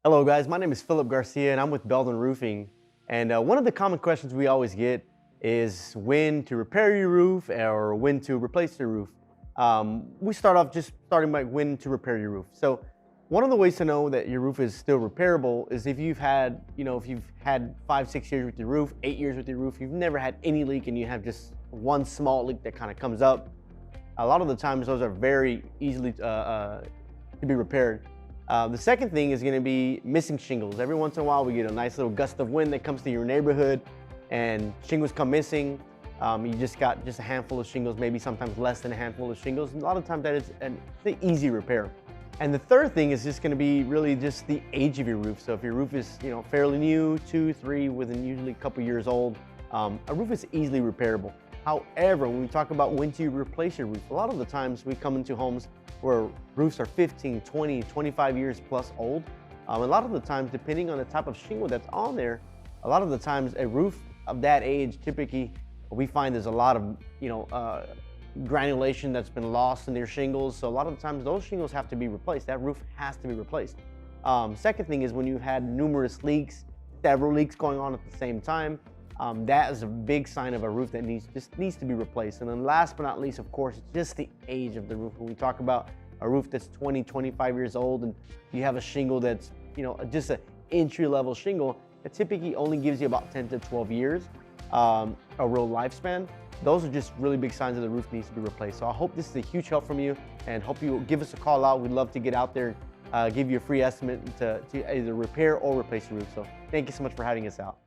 Hello guys, my name is Philip Garcia and I'm with Belden Roofing. And one of the common questions we always get is when to repair your roof or when to replace your roof. We start off just starting by when to repair your roof. So one of the ways to know that your roof is still repairable is if you've had, if you've had 5, 6 years with your roof, 8 years with your roof, you've never had any leak and you have just one small leak that kind of comes up. A lot of the times those are very easily to be repaired. The second thing is going to be missing shingles. Every once in a while, we get a nice little gust of wind that comes to your neighborhood and shingles come missing. You just got just a handful of shingles, maybe sometimes less than a handful of shingles. And a lot of times that is an easy repair. And the third thing is just going to be really just the age of your roof. So if your roof is fairly new, 2, 3, within usually a couple years old, a roof is easily repairable. However, when we talk about when to replace your roof, a lot of the times we come into homes where roofs are 15, 20, 25 years plus old. A lot of the times, depending on the type of shingle that's on there, a lot of the times a roof of that age, typically we find there's a lot of granulation that's been lost in their shingles. So a lot of the times those shingles have to be replaced. That roof has to be replaced. Second thing is when you've had numerous leaks, several leaks going on at the same time, that is a big sign of a roof that needs to be replaced. And then last but not least, of course, it's just the age of the roof. When we talk about a roof that's 20, 25 years old and you have a shingle that's, just an entry-level shingle that typically only gives you about 10 to 12 years, a real lifespan, those are just really big signs that the roof needs to be replaced. So I hope this is a huge help from you and hope you give us a call out. We'd love to get out there, give you a free estimate to either repair or replace your roof. So thank you so much for having us out.